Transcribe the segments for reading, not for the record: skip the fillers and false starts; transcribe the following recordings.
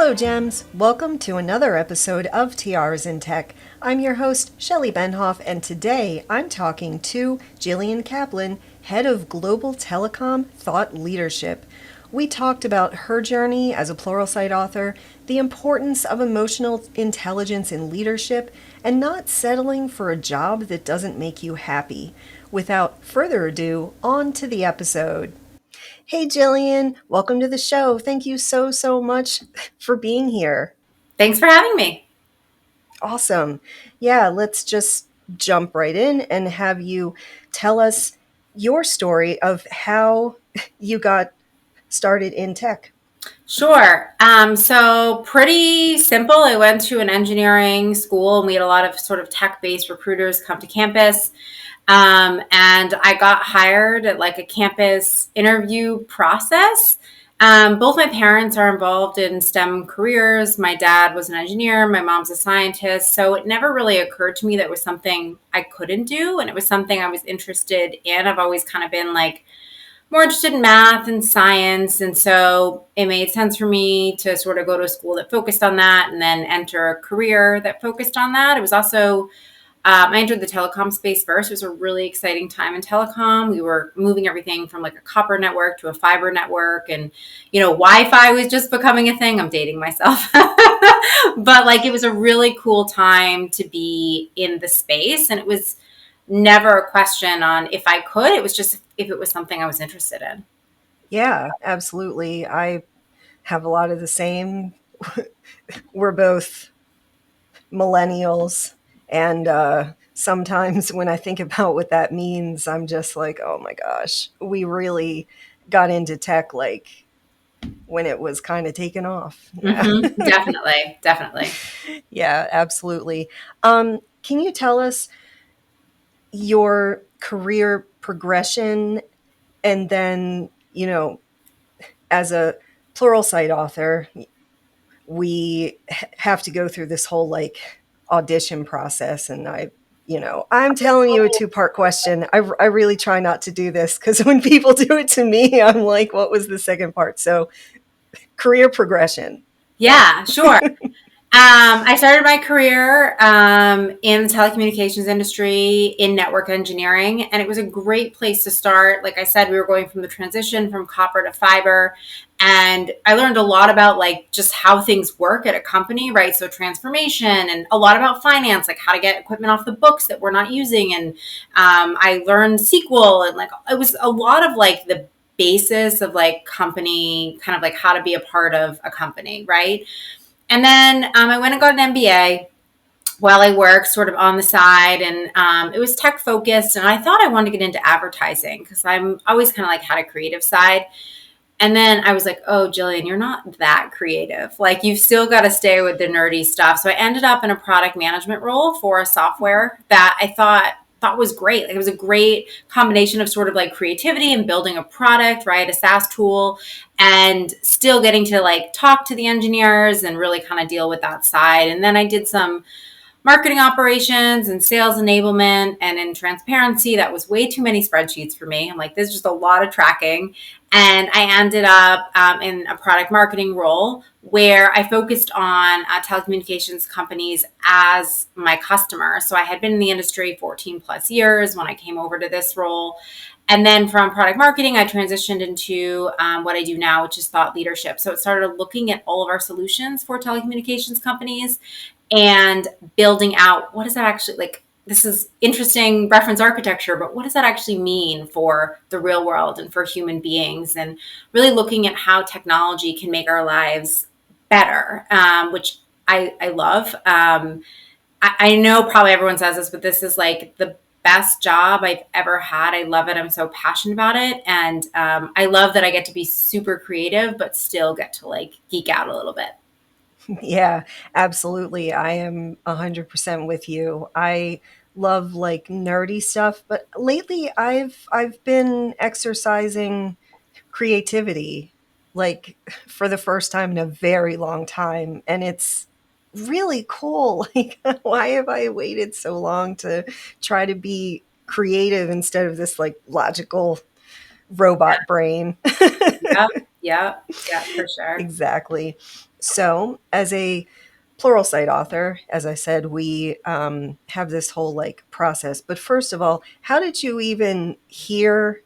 Hello, Gems. Welcome to another episode of Tiaras and Tech. I'm your host, Shelley Benhoff, and today I'm talking to Jillian Kaplan, head of Global Telecom Thought Leadership. We talked about her journey as a Pluralsight author, the importance of emotional intelligence in leadership, and not settling for a job that doesn't make you happy. Without further ado, on to the episode. Hey, Jillian, welcome to the show. Thank you so much for being here. Thanks for having me. Awesome. Yeah, let's just jump right in and have you tell us your story of how you got started in tech. Sure. So pretty simple. I went to an engineering school and we had a lot of sort of tech-based recruiters come to campus. And I got hired at like a campus interview process. Both my parents are involved in STEM careers. My dad was an engineer. My mom's a scientist. So it never really occurred to me that it was something I couldn't do. And it was something I was interested in. I've always kind of been like, more interested in math and science. And so it made sense for me to sort of go to a school that focused on that and then enter a career that focused on that. It was also, I entered the telecom space first. It was a really exciting time in telecom. We were moving everything from like a copper network to a fiber network. And, Wi-Fi was just becoming a thing. I'm dating myself. But like, it was a really cool time to be in the space. And it was never a question on if I could. It was just if it was something I was interested in. Yeah, absolutely. I have a lot of the same. We're both millennials, and sometimes when I think about what that means, I'm just like, oh my gosh, we really got into tech like when it was kind of taken off. Yeah. Mm-hmm. Definitely. Yeah, absolutely. Can you tell us your career progression and then, as a Pluralsight author, we have to go through this whole like audition process. And I'm telling you a two-part question. I really try not to do this because when people do it to me, I'm like, what was the second part? So career progression. Yeah, sure. I started my career in the telecommunications industry in network engineering, and it was a great place to start. Like I said, we were going from the transition from copper to fiber, and I learned a lot about like just how things work at a company, right? So transformation and a lot about finance, like how to get equipment off the books that we're not using. And I learned SQL, and like it was a lot of like the basis of like company, kind of like how to be a part of a company, right? And then I went and got an MBA while I worked sort of on the side, and it was tech focused. And I thought I wanted to get into advertising because I'm always kind of like had a creative side. And then I was like, oh, Jillian, you're not that creative. Like you've still got to stay with the nerdy stuff. So I ended up in a product management role for a software that I thought was great. Like it was a great combination of sort of like creativity and building a product, right? A SaaS tool, and still getting to like talk to the engineers and really kind of deal with that side. And then I did some marketing operations and sales enablement. And in transparency, that was way too many spreadsheets for me. I'm like, there's just a lot of tracking. And I ended up in a product marketing role where I focused on telecommunications companies as my customer. So I had been in the industry 14 plus years when I came over to this role. And then from product marketing, I transitioned into what I do now, which is thought leadership. So it started looking at all of our solutions for telecommunications companies and building out what does that actually like. This is interesting reference architecture, but what does that actually mean for the real world and for human beings? And really looking at how technology can make our lives better, which I love. I know probably everyone says this, but this is like the best job I've ever had. I love it. I'm so passionate about it. And I love that I get to be super creative, but still get to like geek out a little bit. Yeah, absolutely. I am 100% with you. I love like nerdy stuff, but lately I've been exercising creativity like for the first time in a very long time, and it's really cool. Like why have I waited so long to try to be creative instead of this like logical robot brain? Yeah. Yeah, yeah, for sure. Exactly. So, as a Pluralsight author, as I said, we have this whole like process. But first of all, how did you even hear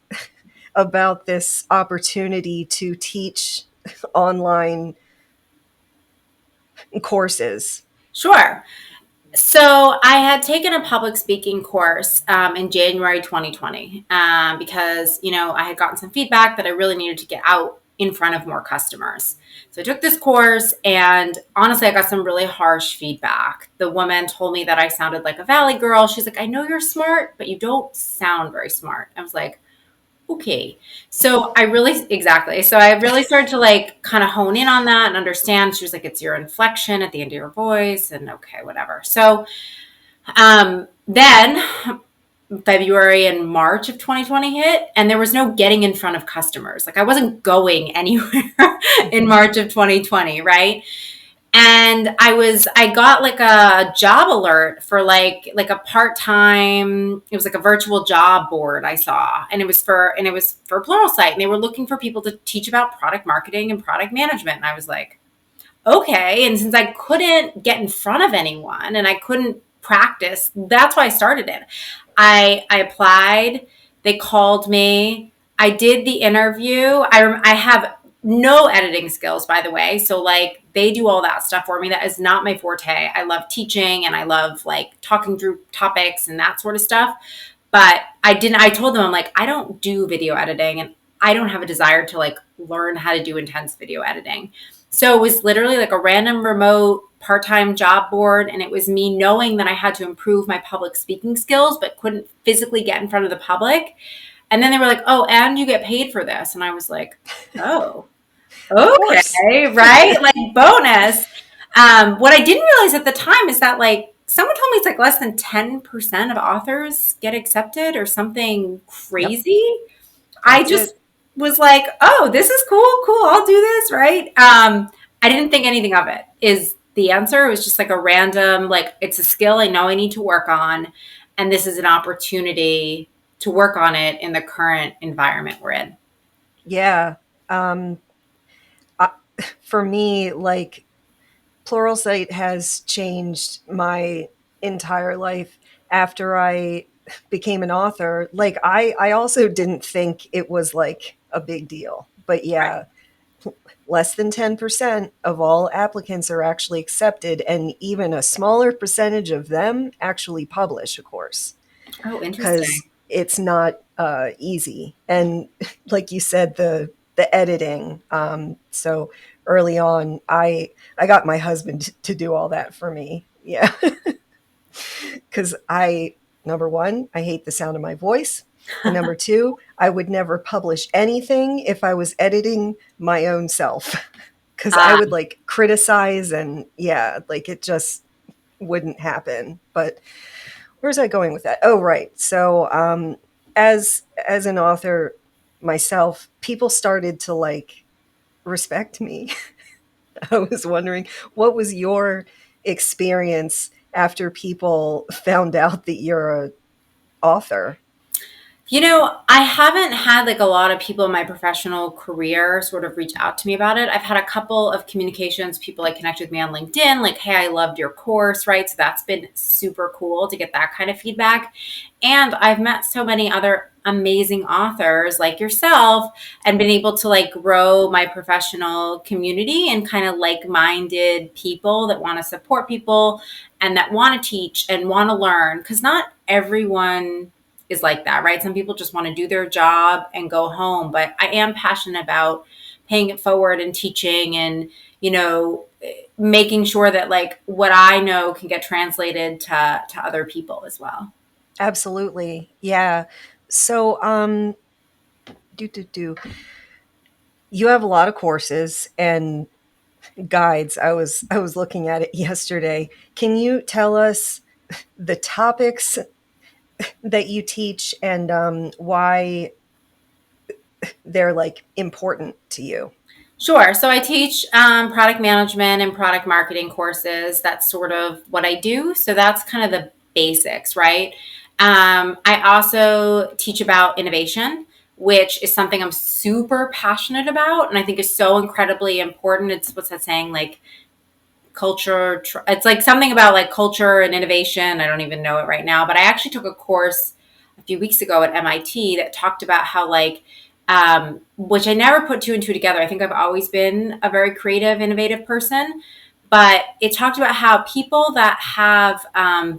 about this opportunity to teach online courses? Sure. So I had taken a public speaking course in January 2020 because, I had gotten some feedback that I really needed to get out in front of more customers. So I took this course, and honestly, I got some really harsh feedback. The woman told me that I sounded like a valley girl. She's like, I know you're smart, but you don't sound very smart. I was like, okay. So I really started to like kind of hone in on that and understand. She was like, it's your inflection at the end of your voice, and okay, whatever. So then February and March of 2020 hit, and there was no getting in front of customers. Like I wasn't going anywhere in Mhm. March of 2020, right? And I got like a job alert for like a part-time, it was like a virtual job board I saw, and it was for Pluralsight, and they were looking for people to teach about product marketing and product management. And I was like, okay. And since I couldn't get in front of anyone and I couldn't practice, that's why I started it. I applied. They called me. I did the interview. I have no editing skills, by the way. So like they do all that stuff for me. That is not my forte. I love teaching and I love like talking through topics and that sort of stuff. But I told them, I'm like, I don't do video editing, and I don't have a desire to like learn how to do intense video editing. So it was literally like a random remote part-time job board, and it was me knowing that I had to improve my public speaking skills but couldn't physically get in front of the public. And then they were like, "Oh, and you get paid for this." And I was like, "Oh, Of course. okay, right? Like bonus." What I didn't realize at the time is that like someone told me it's like less than 10% of authors get accepted or something Yep, crazy. I that's just it. was like, oh, this is cool, I'll do this, right? I didn't think anything of it is the answer. It was just like a random, like, it's a skill I know I need to work on, and this is an opportunity to work on it in the current environment we're in. Yeah. Um, I, for me, like Pluralsight has changed my entire life after I became an author. Like I also didn't think it was like a big deal. But Right. yeah, less than 10% of all applicants are actually accepted, and even a smaller percentage of them actually publish a course Oh, because interesting. it's not easy. And like you said, the editing. So early on, I got my husband to do all that for me. Yeah, because number one, I hate the sound of my voice. And number two, I would never publish anything if I was editing my own self because I Uh, would like criticize, and yeah, like it just wouldn't happen. But where's I going with that? Oh, right. So, as an author myself, people started to like respect me. I was wondering, what was your experience after people found out that you're a author? I haven't had like a lot of people in my professional career sort of reach out to me about it. I've had a couple of communications, people like connect with me on LinkedIn, like, hey, I loved your course, right? So that's been super cool to get that kind of feedback. And I've met so many other amazing authors like yourself and been able to like grow my professional community and kind of like-minded people that want to support people and that want to teach and want to learn, because not everyone is like that, right? Some people just want to do their job and go home, but I am passionate about paying it forward and teaching and, making sure that like what I know can get translated to other people as well. Absolutely. Yeah. So, do. You have a lot of courses and guides. I was looking at it yesterday. Can you tell us the topics that you teach and why they're like important to you? Sure. So I teach product management and product marketing courses. That's sort of what I do. So that's kind of the basics, right? I also teach about innovation, which is something I'm super passionate about and I think is so incredibly important. It's what's that saying, like culture, it's like something about like culture and innovation. I don't even know it right now, but I actually took a course a few weeks ago at MIT that talked about how like which I never put two and two together. I think I've always been a very creative, innovative person, but it talked about how people that have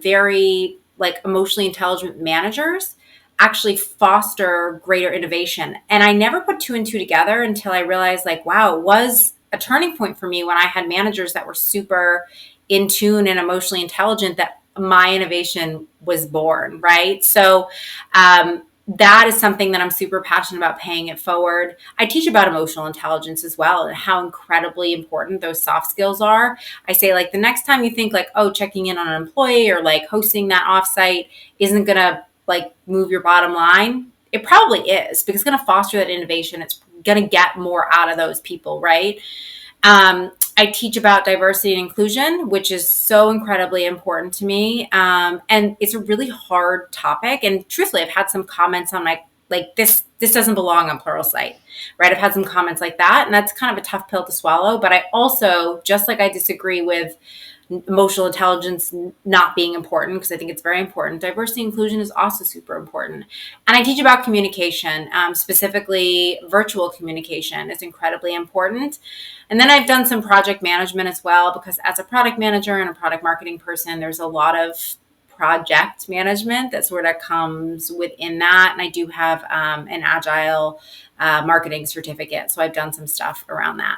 very like emotionally intelligent managers actually foster greater innovation. And I never put two and two together until I realized like, wow, it was a turning point for me when I had managers that were super in tune and emotionally intelligent, that my innovation was born, right? So that is something that I'm super passionate about paying it forward. I teach about emotional intelligence as well and how incredibly important those soft skills are. I say like the next time you think like, oh, checking in on an employee or like hosting that offsite isn't going to like move your bottom line, it probably is, because it's going to foster that innovation. It's going to get more out of those people, right? I teach about diversity and inclusion, which is so incredibly important to me. And it's a really hard topic. And truthfully, I've had some comments on my, like this doesn't belong on Pluralsight, right? I've had some comments like that, and that's kind of a tough pill to swallow. But I also, just like I disagree with emotional intelligence not being important, because I think it's very important, diversity and inclusion is also super important. And I teach about communication, specifically virtual communication is incredibly important. And then I've done some project management as well, because as a product manager and a product marketing person, there's a lot of project management that sort of comes within that. And I do have an agile marketing certificate. So I've done some stuff around that.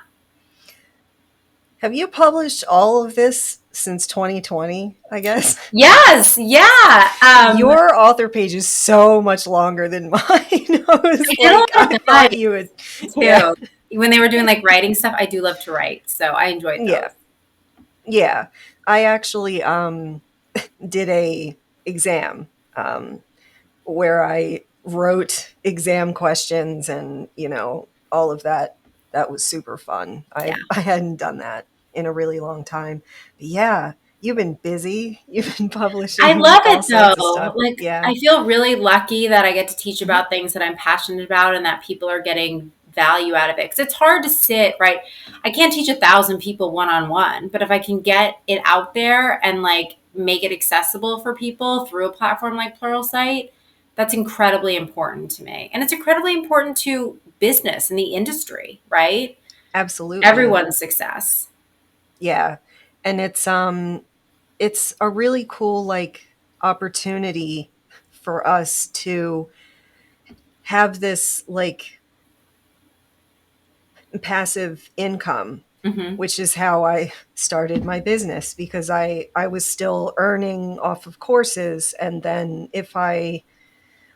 Have you published all of this since 2020, I guess? Yes, yeah. Your author page is so much longer than mine. I was I did a like, lot I of thought you would, yeah, too. When they were doing like writing stuff, I do love to write, so I enjoyed yeah, those. yeah. I actually did a exam where I wrote exam questions and, all of that. That was super fun. Yeah. I hadn't done that in a really long time. But yeah, you've been busy. You've been I publishing love all it sorts of though. stuff. Like Yeah. I feel really lucky that I get to teach Mhm. about things that I'm passionate about and that people are getting value out of it. Because it's hard to sit, right? I can't teach 1,000 people one on one, but if I can get it out there and like make it accessible for people through a platform like Pluralsight, that's incredibly important to me. And it's incredibly important to business and the industry, right? Absolutely. Everyone's success. Yeah. And it's a really cool like opportunity for us to have this like passive income, Hmm. which is how I started my business, because I was still earning off of courses, and then if I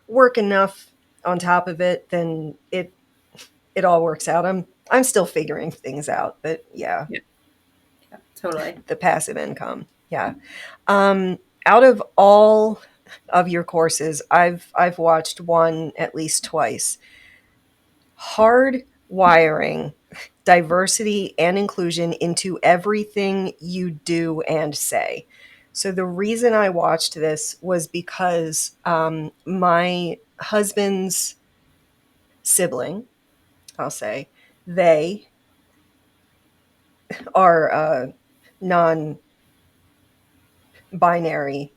work enough on top of it, then it all works out. I'm still figuring things out, but yeah, Yeah, totally. the passive income. Yeah. Out of all of your courses, I've watched one at least twice. Hard wiring diversity and inclusion into everything you do and say. So the reason I watched this was because my husband's sibling, I'll say, they are non binary,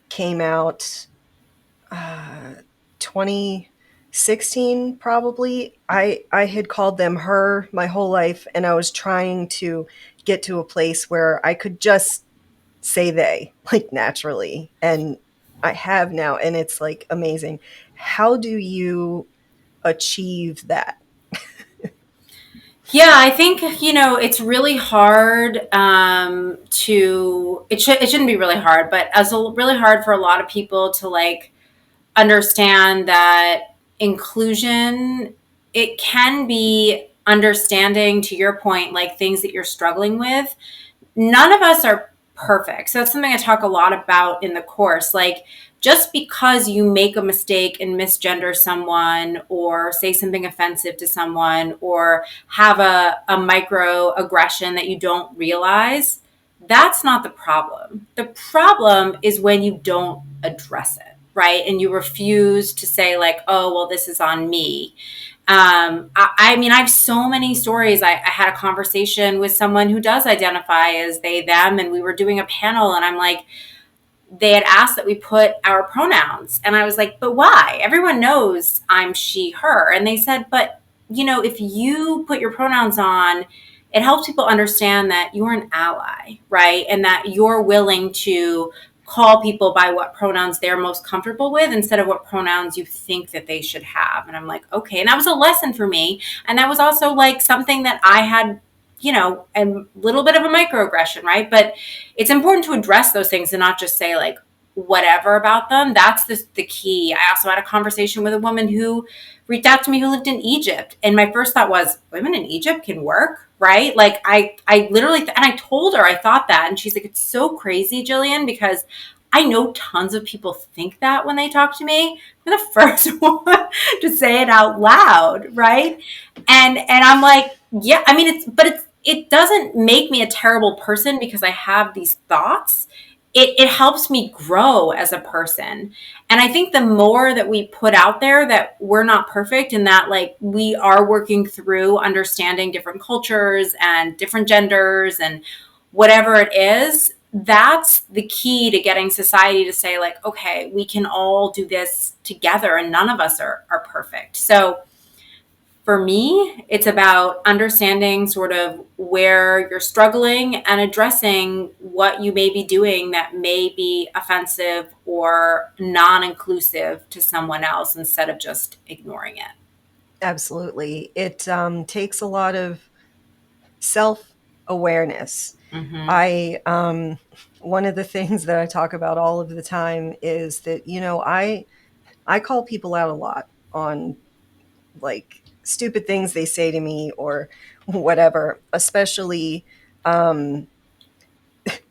came out 2016 probably. I had called them her my whole life, and I was trying to get to a place where I could just say they like naturally, and I have now, and it's like amazing. How do you achieve that? Yeah, I think it's really hard to it shouldn't be really hard, but really hard for a lot of people to like understand that inclusion, it can be understanding, to your point, like things that you're struggling with. None of us are perfect. So that's something I talk a lot about in the course. Like, just because you make a mistake and misgender someone or say something offensive to someone or have a microaggression that you don't realize, that's not the problem. The problem is when you don't address it. right? And you refuse to say like, oh, well, this is on me. I mean, I have so many stories. I had a conversation with someone who does identify as they, them, and we were doing a panel, and I'm like, they had asked that we put our pronouns. And I was like, but why? Everyone knows I'm she, her. And they said, but if you put your pronouns on, it helps people understand that you're an ally, right? And that you're willing to call people by what pronouns they're most comfortable with instead of what pronouns you think that they should have. And I'm like, okay. And that was a lesson for me. And that was also like something that I had, a little bit of a microaggression, right? But it's important to address those things and not just say like whatever about them. That's the key. I also had a conversation with a woman who reached out to me who lived in Egypt. And my first thought was, women in Egypt can work, right? Like I literally, and I told her I thought that. And she's like, it's so crazy, Jillian, because I know tons of people think that when they talk to me. I'm the first one to say it out loud, right? And I'm like, yeah, I mean, it doesn't make me a terrible person because I have these thoughts. It helps me grow as a person. And I think the more that we put out there that we're not perfect and that like we are working through understanding different cultures and different genders and whatever it is, that's the key to getting society to say like, okay, we can all do this together and none of us are perfect. So for me, it's about understanding sort of where you're struggling and addressing what you may be doing that may be offensive or non-inclusive to someone else instead of just ignoring it. Absolutely. It takes a lot of self-awareness. Mm-hmm. One of the things that I talk about all of the time is that, I call people out a lot on like stupid things they say to me or whatever, especially um,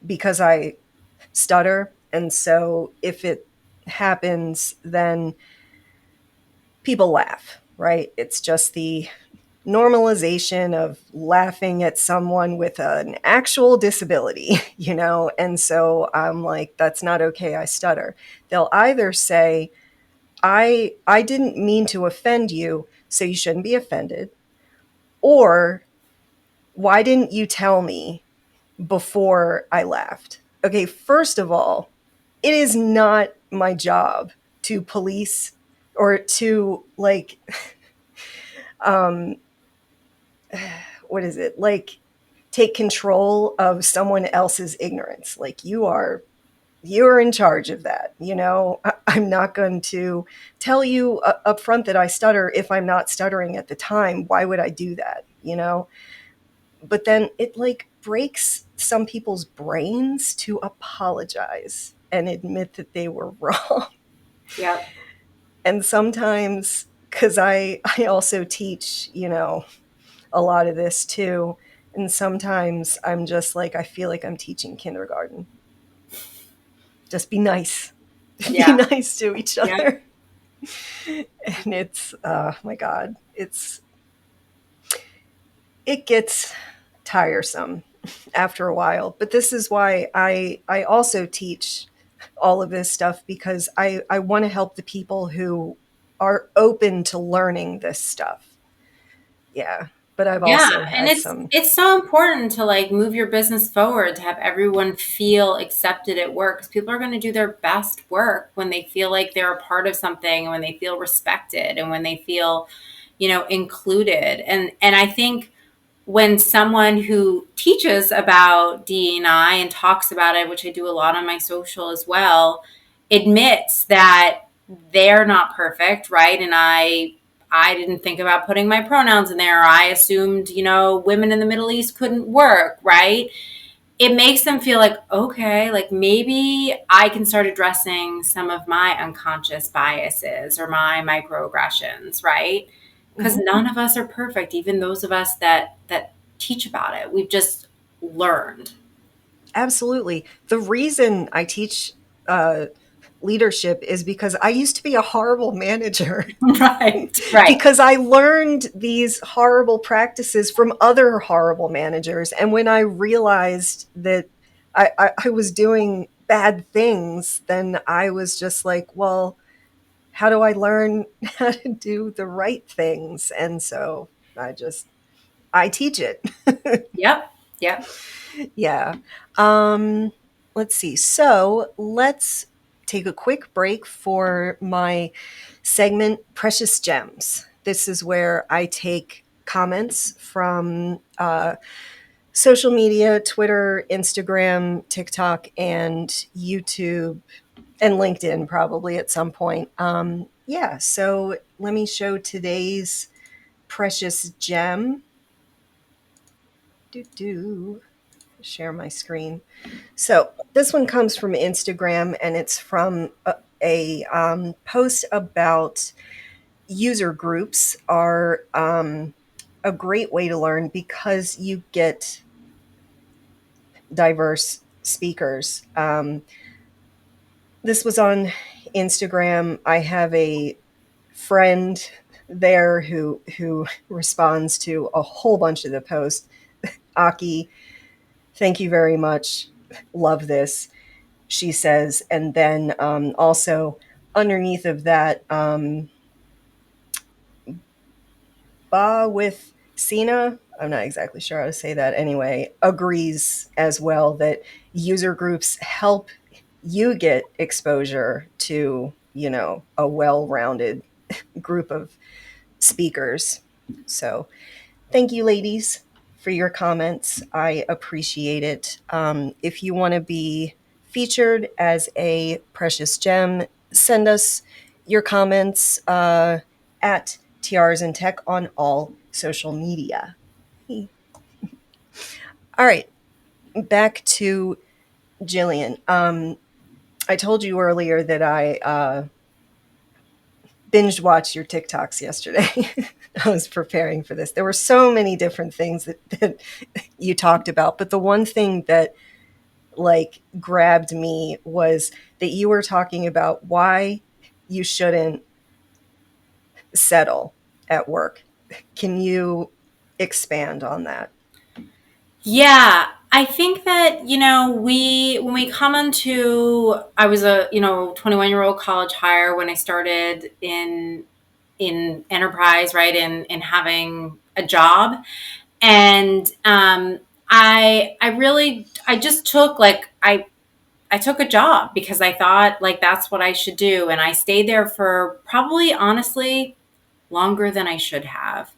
because I stutter. And so if it happens, then people laugh, right? It's just the normalization of laughing at someone with an actual disability, And so I'm like, that's not okay. I stutter. They'll either say, I didn't mean to offend you, so you shouldn't be offended. Or why didn't you tell me before I laughed? Okay, first of all, it is not my job to police or to like um what is it? Like take control of someone else's ignorance. Like you're in charge of that. I'm not going to tell you up front that I stutter if I'm not stuttering at the time. Why would I do that? But then it like breaks some people's brains to apologize and admit that they were wrong. Yep. And sometimes, because I also teach, a lot of this too. And sometimes I'm just like, I feel like I'm teaching kindergarten. Just be nice. Be Yeah. nice to each Yeah. other. And it's, my God, it gets tiresome after a while. But this is why I also teach all of this stuff because I want to help the people who are open to learning this stuff. Yeah. But I've Yeah, also and had it's some. it's so important to like move your business forward to have everyone feel accepted at work because people are going to do their best work when they feel like they're a part of something, and when they feel respected, and when they feel, included. And I think when someone who teaches about DEI and talks about it, which I do a lot on my social as well, admits that they're not perfect, right? And I didn't think about putting my pronouns in there. I assumed, women in the Middle East couldn't work, right? It makes them feel like, okay, like maybe I can start addressing some of my unconscious biases or my microaggressions, right? Because Mhm. none of us are perfect, even those of us that teach about it. We've just learned. Absolutely. The reason I teach uh, leadership is because I used to be a horrible manager. Right, right. Because I learned these horrible practices from other horrible managers. And when I realized that I was doing bad things, then I was just like, well, how do I learn how to do the right things? And so I teach it. Yep. Yep. Yeah. Um, let's see. So let's take a quick break for my segment, Precious Gems. This is where I take comments from social media, Twitter, Instagram, TikTok, and YouTube, and LinkedIn probably at some point. Yeah, so let me show today's precious gem. Share my screen. So this one comes from Instagram, and it's from a post about user groups are a great way to learn because you get diverse speakers. This was on Instagram. I have a friend there who responds to a whole bunch of the posts. Aki, thank you very much. Love this, she says. And then also underneath of that, Ba with Sina, I'm not exactly sure how to say that anyway, agrees as well that user groups help you get exposure to, a well-rounded group of speakers. So thank you, ladies, for your comments. I appreciate it. If you want to be featured as a precious gem, send us your comments at Tiaras and Tech on all social media. All right, back to Jillian. I told you earlier that I binge watched your TikToks yesterday. I was preparing for this. There were so many different things that you talked about, but the one thing that like grabbed me was that you were talking about why you shouldn't settle at work. Can you expand on that? Yeah, I think that, when we come into, I was a, 21-year-old college hire when I started in enterprise, right? In having a job. And I just took I took a job because I thought like that's what I should do. And I stayed there for probably honestly longer than I should have.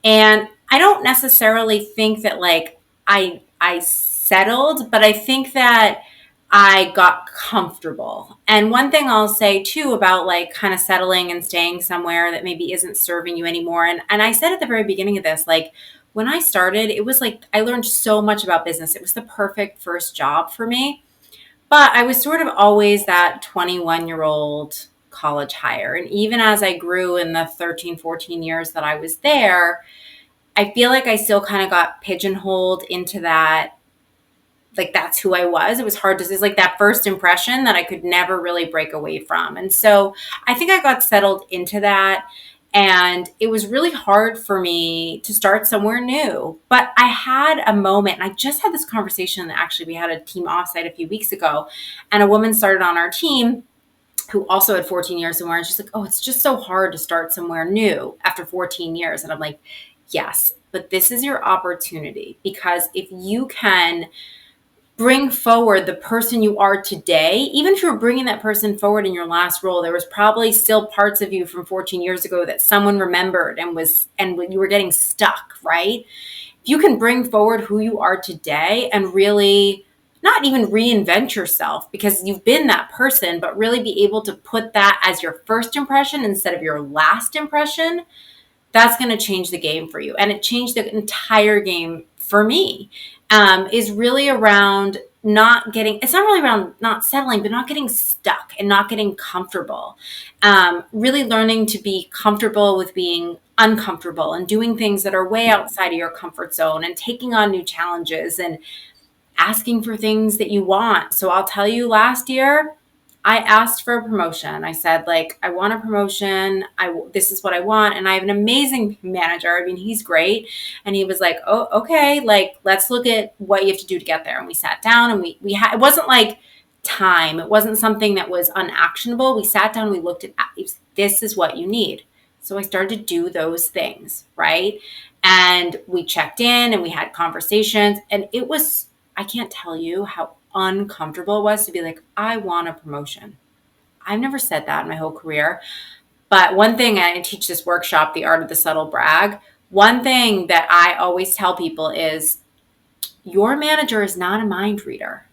And I don't necessarily think that like I settled, but I think that I got comfortable. And one thing I'll say too about like kind of settling and staying somewhere that maybe isn't serving you anymore. And I said at the very beginning of this, like when I started, it was like I learned so much about business. It was the perfect first job for me. But I was sort of always that 21-year-old college hire. And even as I grew in the 13, 14 years that I was there, I feel like I still kind of got pigeonholed into that. Like that's who I was. It was hard to, it's like that first impression that I could never really break away from. And so I think I got settled into that. And it was really hard for me to start somewhere new. But I had a moment, and I just had this conversation. Actually, we had a team offsite a few weeks ago, and a woman started on our team who also had 14 years somewhere. And she's like, oh, it's just so hard to start somewhere new after 14 years. And I'm like, yes, but this is your opportunity, because if you can bring forward the person you are today, even if you're bringing that person forward in your last role, there was probably still parts of you from 14 years ago that someone remembered and you were getting stuck, right? If you can bring forward who you are today and really not even reinvent yourself because you've been that person, but really be able to put that as your first impression instead of your last impression, that's going to change the game for you. And it changed the entire game for me. Is really around not getting, it's not really around not settling, but not getting stuck and not getting comfortable. Really learning to be comfortable with being uncomfortable and doing things that are way outside of your comfort zone and taking on new challenges and asking for things that you want. So I'll tell you, last year, I asked for a promotion. I said, like, I want a promotion. This is what I want. And I have an amazing manager. I mean, he's great. And he was like, oh, okay. Like, let's look at what you have to do to get there. And we sat down and it wasn't like time. It wasn't something that was unactionable. We sat down, we looked at this is what you need. So I started to do those things, right? And we checked in and we had conversations. And it was, I can't tell you how uncomfortable it was to be like, I want a promotion. I've never said that in my whole career. But one thing, I teach this workshop, The Art of the Subtle Brag. One thing that I always tell people is your manager is not a mind reader.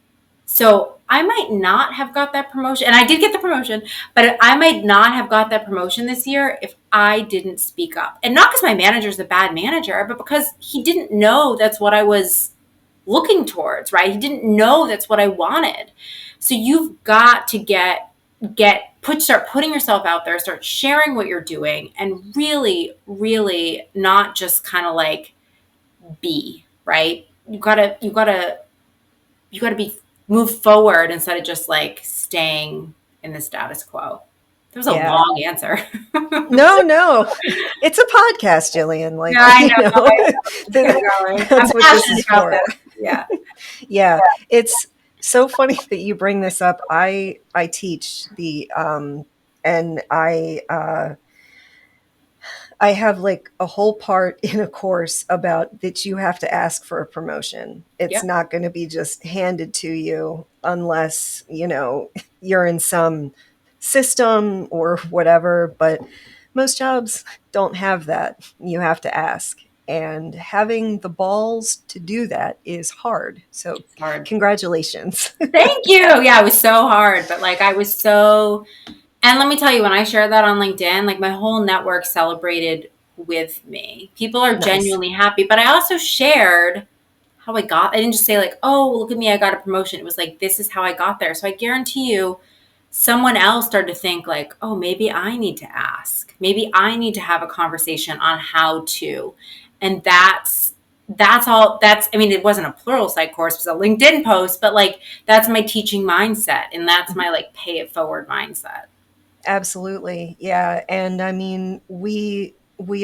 So I might not have got that promotion. And I did get the promotion, but I might not have got that promotion this year if I didn't speak up. And not because my manager's a bad manager, but because he didn't know that's what I was looking towards, right? He didn't know that's what I wanted. So you've got to start putting yourself out there, start sharing what you're doing, and really, really not just kind of like be, right? You gotta be move forward instead of just like staying in the status quo. That was a Yeah. long answer. No, no. It's a podcast, Jillian. Like, Yeah, I know. I know. Just get that- going. I'm that's what this passionate is about for. this. Yeah. Yeah. It's so funny that you bring this up. I teach and I have like a whole part in a course about that you have to ask for a promotion. It's Yep. not going to be just handed to you unless, you're in some system or whatever. But most jobs don't have that. You have to ask. And having the balls to do that is hard. So, It's hard. congratulations. Thank you. Yeah, it was so hard, but like I was so. And let me tell you, when I shared that on LinkedIn, like my whole network celebrated with me. People are Nice. genuinely happy, but I also shared how I didn't just say like, oh, look at me, I got a promotion. It was like, this is how I got there. So I guarantee you, someone else started to think like, oh, maybe I need to ask. Maybe I need to have a conversation on how to. And that's all I mean, it wasn't a Pluralsight course, it was a LinkedIn post, but like that's my teaching mindset and that's my like pay it forward mindset. Absolutely. Yeah. And I mean, we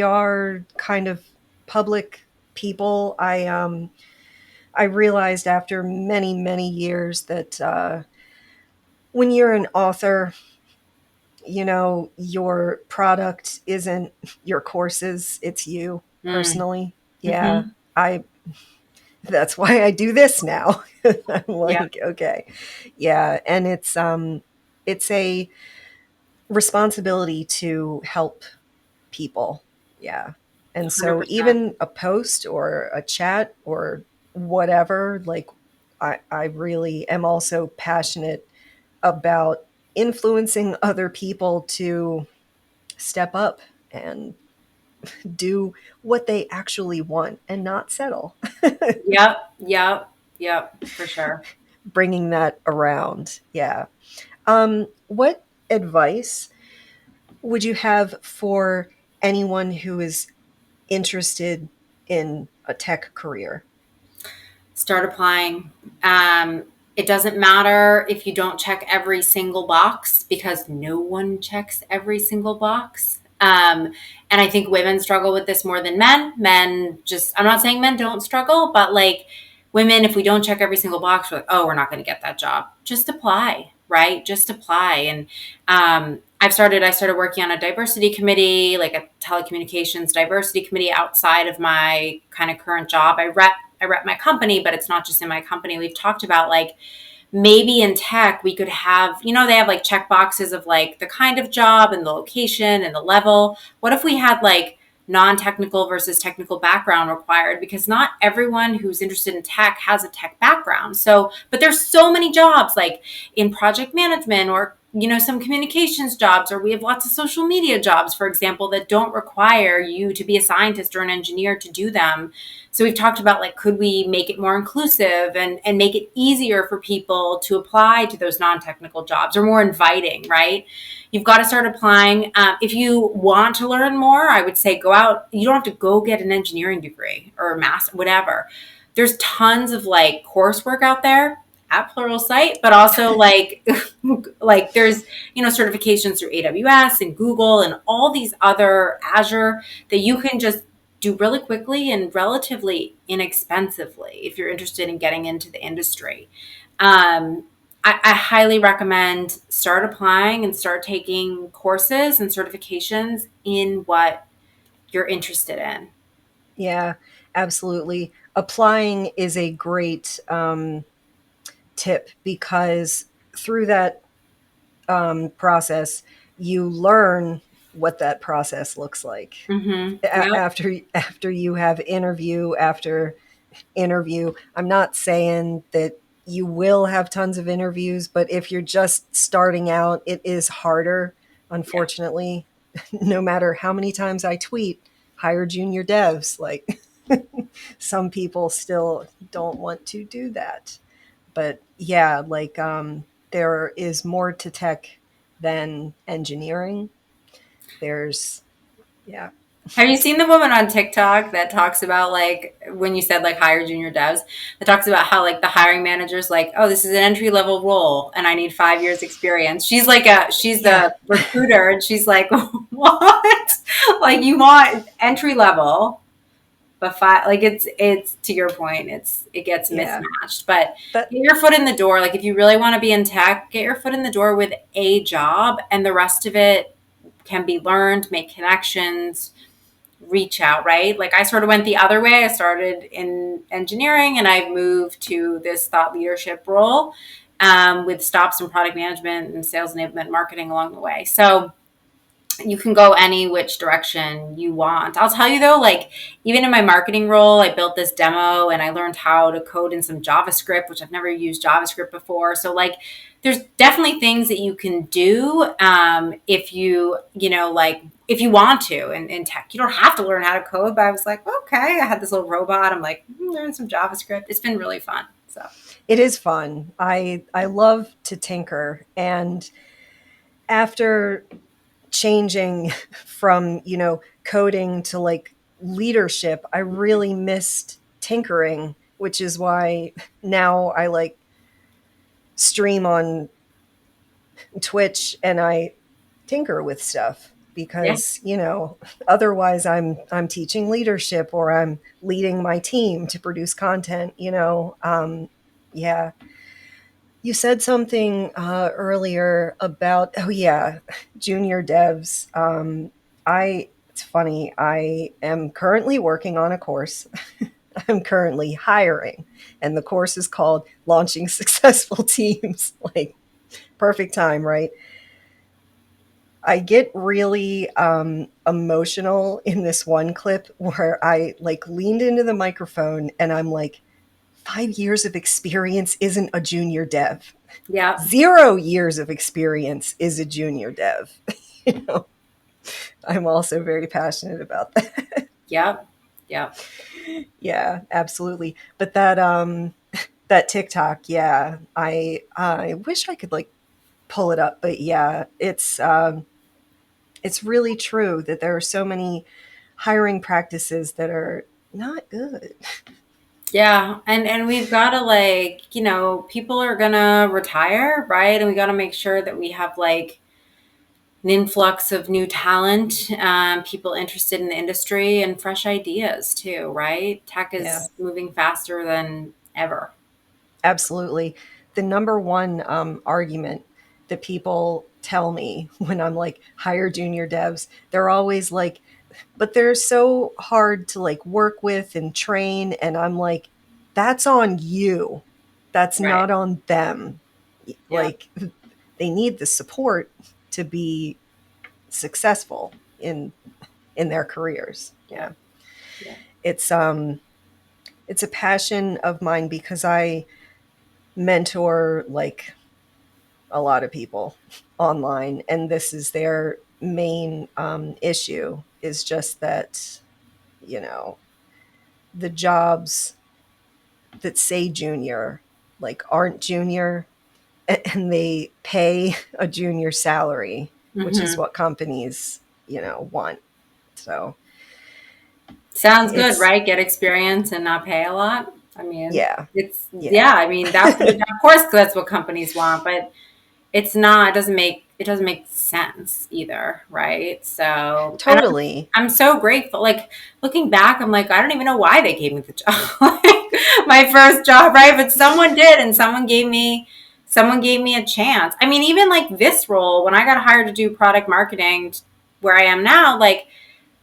are kind of public people. I realized after many, many years that when you're an author, your product isn't your courses, it's you Mm. personally. Yeah. Hmm. I That's why I do this now. I'm Yeah, like, okay. Yeah, and it's a responsibility to help people. Yeah. And so 100%. even a post or a chat or whatever, like I really am also passionate about influencing other people to step up and do what they actually want and not settle. Yep, yep, yep, for sure. Bringing that around. Yeah. What advice would you have for anyone who is interested in a tech career? Start applying. It doesn't matter if you don't check every single box because no one checks every single box. And I think women struggle with this more than men. Men just, I'm not saying men don't struggle, but like women, if we don't check every single box, we're like, oh, we're not going to get that job. Just apply, right? Just apply. And I started working on a diversity committee, like a telecommunications diversity committee outside of my kind of current job. I rep my company, but it's not just in my company. We've talked about like maybe in tech we could have, they have like check boxes of like the kind of job and the location and the level. What if we had like non-technical versus technical background required, because not everyone who's interested in tech has a tech background. So, but there's so many jobs like in project management or some communications jobs, or we have lots of social media jobs, for example, that don't require you to be a scientist or an engineer to do them. So we've talked about like, could we make it more inclusive and make it easier for people to apply to those non-technical jobs, or more inviting, right? You've got to start applying. If you want to learn more, I would say go out. You don't have to go get an engineering degree or a master, whatever. There's tons of like coursework out there at Pluralsight, but also like like there's certifications through AWS and Google and all these other Azure that you can just do really quickly and relatively inexpensively if you're interested in getting into the industry. Um, I highly recommend start applying and start taking courses and certifications in what you're interested in. Yeah, absolutely. Applying is a great tip because through that process, you learn what that process looks like. Mm-hmm. Yep. After you have interview after interview. I'm not saying that you will have tons of interviews, but if you're just starting out, it is harder, Yeah. unfortunately. No matter how many times I tweet, hire junior devs, like some people still don't want to do that. But yeah, like there is more to tech than engineering. There's, yeah, Have you seen the woman on TikTok that talks about like when you said like hire junior devs, that talks about how like the hiring manager's like, oh, this is an entry level role and I need 5 years experience. She's yeah, the recruiter and she's like, what? Like you want entry level, but like it's to your point, it gets yeah. mismatched. But That, get your foot in the door. Like if you really want to be in tech, get your foot in the door with a job and the rest of it can be learned, make connections, reach out, right? Like I sort of went the other way. I started in engineering and I've moved to this thought leadership role with stops in product management and sales enablement marketing along the way. So you can go any which direction you want. I'll tell you though, like even in my marketing role, I built this demo and I learned how to code in some JavaScript, which I've never used JavaScript before. So like there's definitely things that you can do if like if you want to in tech. You don't have to learn how to code, but I was like, okay, I had this little robot. I'm like, learn some JavaScript. It's been really fun. So it is fun. I love to tinker, and after changing from, coding to like leadership, I really missed tinkering, which is why now I like stream on Twitch and I tinker with stuff yeah. because, otherwise I'm teaching leadership or I'm leading my team to produce content. Yeah. You said something earlier about, oh yeah, junior devs. It's funny. I am currently working on a course. I'm currently hiring, and the course is called Launching Successful Teams. Like, perfect time, right? I get really emotional in this one clip where I like leaned into the microphone and I'm like, 5 years of experience isn't a junior dev. Yeah. 0 years of experience is a junior dev. you know, I'm also very passionate about that. Yep. Yep. Yeah, absolutely. But that TikTok, yeah, I wish I could like pull it up, but yeah, it's really true that there are so many hiring practices that are not good. Yeah, and we've got to like, people are gonna retire, right? And we got to make sure that we have like an influx of new talent, people interested in the industry and fresh ideas too, right? Tech Yeah, is moving faster than ever. absolutely. The number one argument that people tell me when I'm like hire junior devs, they're always like, but they're so hard to like work with and train. And I'm like, that's on you. That's Right. not on them. Yeah. Like they need the support to be successful in their careers. Yeah. Yeah. Yeah. It's a passion of mine because I mentor like a lot of people online, and this is their main issue is just that, you know, the jobs that say junior like aren't junior, and they pay a junior salary, which is Hmm. what companies, want. So Sounds good, it's, right? Get experience and not pay a lot. I mean, yeah, yeah, yeah, I mean, of course that's what companies want, but it's not, it doesn't make sense either, right? So, and totally. I'm so grateful. Like looking back, I'm like, I don't even know why they gave me the job. Like, my first job, right? But someone did, and someone gave me someone gave me a chance. I mean, even like this role, when I got hired to do product marketing where I am now, like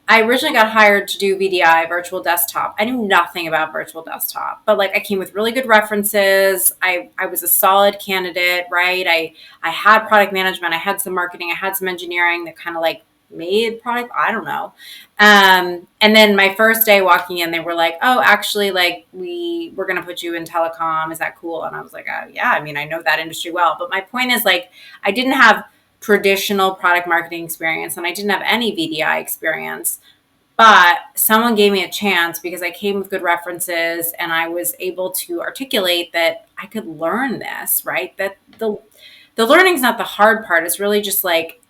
I originally got hired to do VDI, virtual desktop. I knew nothing about virtual desktop, but like I came with really good references. I was a solid candidate, right? I had product management, I had some marketing, I had some engineering that kind of like made product. I don't know. And then my first day walking in, they were like, "Oh, actually, like we're gonna put you in telecom. Is that cool?" And I was like, "Yeah. I mean, I know that industry well." But my point is, like, I didn't have traditional product marketing experience, and I didn't have any VDI experience. But someone gave me a chance because I came with good references and I was able to articulate that I could learn this, right? That the learning is not the hard part. It's really just like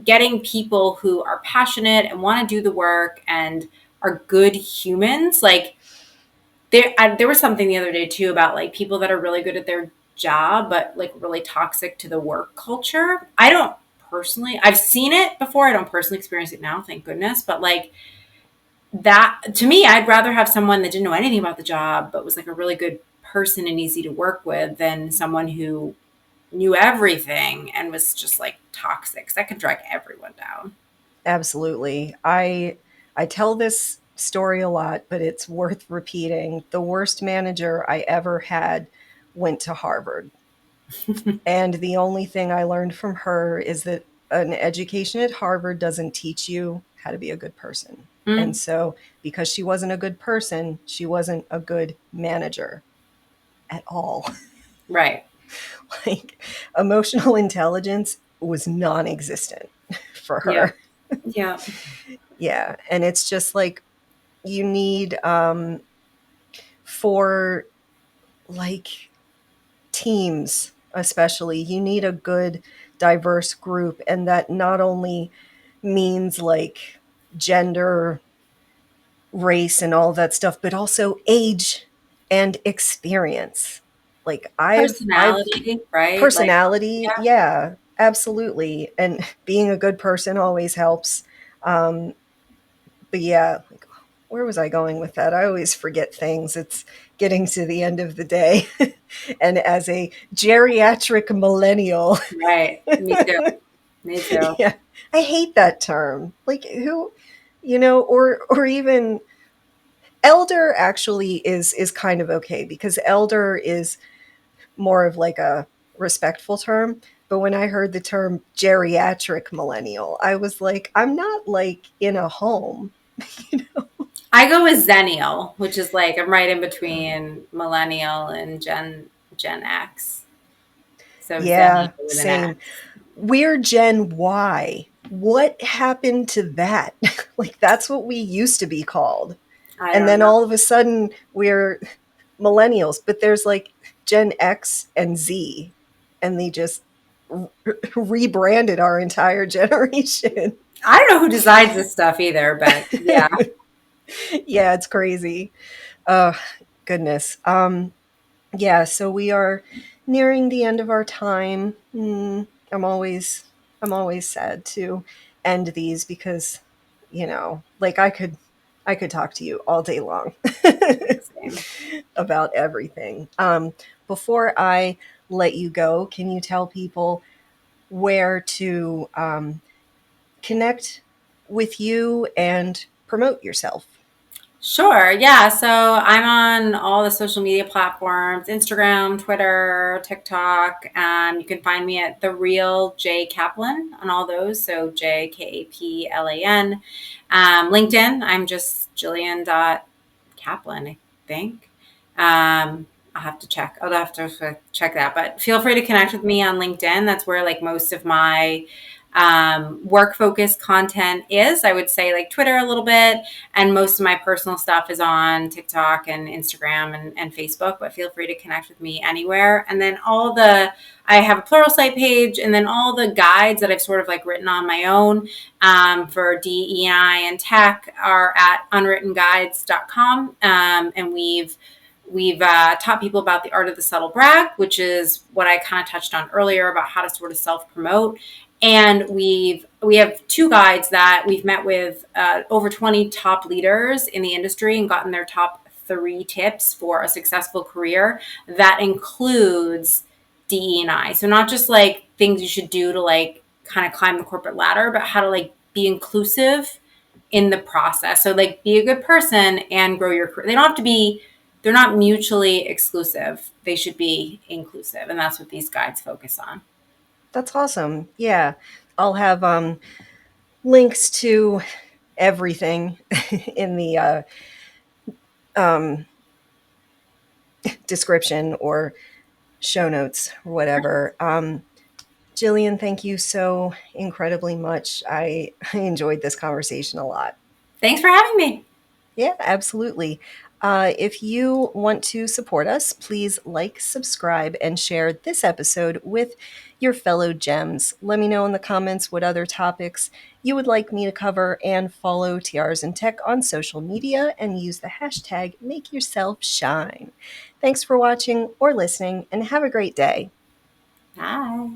getting people who are passionate and want to do the work and are good humans. Like there was something the other day too about like people that are really good at their job, but like really toxic to the work culture. I don't personally, I've seen it before. I don't personally experience it now, thank goodness. But like that to me, I'd rather have someone that didn't know anything about the job, but was like a really good person and easy to work with than someone who knew everything and was just like toxic. 'Cause that could drag everyone down. Absolutely. I tell this story a lot, but it's worth repeating. The worst manager I ever had went to Harvard. And the only thing I learned from her is that an education at Harvard doesn't teach you how to be a good person. And Mm, so, because she wasn't a good person, she wasn't a good manager at all. right. Like, emotional intelligence was non existent for Yeah. her. Yeah. Yeah. And it's just like, you need, for like teams, especially, you need a good, diverse group. And that not only means like gender, race, and all that stuff, but also age and experience. Like I've Personality, right? Like, personality, yeah, yeah, absolutely. And being a good person always helps. Um, but yeah, like, where was I going with that? I always forget things. It's getting to the end of the day. And as a geriatric millennial, right. Me too. Me too. yeah, I hate that term. Like, who, or even elder actually is kind of okay, because elder is more of like a respectful term. But when I heard the term geriatric millennial, I was like, I'm not like in a home. I go with Zennial, which is like I'm right in between millennial and Gen X. So Zennial Yeah, with an same. X. We're Gen Y. What happened to that? Like, that's what we used to be called. I And don't then know. all of a sudden, we're millennials, but there's like Gen X and Z, and they just rebranded our entire generation. I don't know who decides this stuff either, but yeah. Yeah, it's crazy. Oh, goodness. Yeah, so we are nearing the end of our time. I'm always sad to end these because, like, I could talk to you all day long Same. about everything. Before I let you go, can you tell people where to connect with you and promote yourself? Sure. Yeah. So I'm on all the social media platforms: Instagram, Twitter, TikTok. You can find me at The Real J Kaplan on all those. So JKAPLAN. LinkedIn, I'm just Jillian.Kaplan, I think. I'll have to check. I'll have to check that. But feel free to connect with me on LinkedIn. That's where like most of my work focused content is. I would say like Twitter a little bit, and most of my personal stuff is on TikTok and Instagram and Facebook, but feel free to connect with me anywhere. And then I have a Pluralsight page, and then all the guides that I've sort of like written on my own for DEI and tech are at unwrittenguides.com. And we've taught people about the art of the subtle brag, which is what I kind of touched on earlier about how to sort of self promote. And we have two guides that we've met with over 20 top leaders in the industry and gotten their top 3 tips for a successful career. That includes DE&I. So not just like things you should do to like kind of climb the corporate ladder, but how to like be inclusive in the process. So like be a good person and grow your career. They don't have to be, they're not mutually exclusive. They should be inclusive. And that's what these guides focus on. That's awesome. Yeah. I'll have links to everything in the um, description or show notes or whatever. Jillian, thank you so incredibly much. I enjoyed this conversation a lot. Thanks for having me. Yeah, absolutely. If you want to support us, please like, subscribe, and share this episode with your fellow gems. Let me know in the comments what other topics you would like me to cover, and follow Tiaras and Tech on social media and use the hashtag #MakeYourselfShine. Thanks for watching or listening, and have a great day. Bye.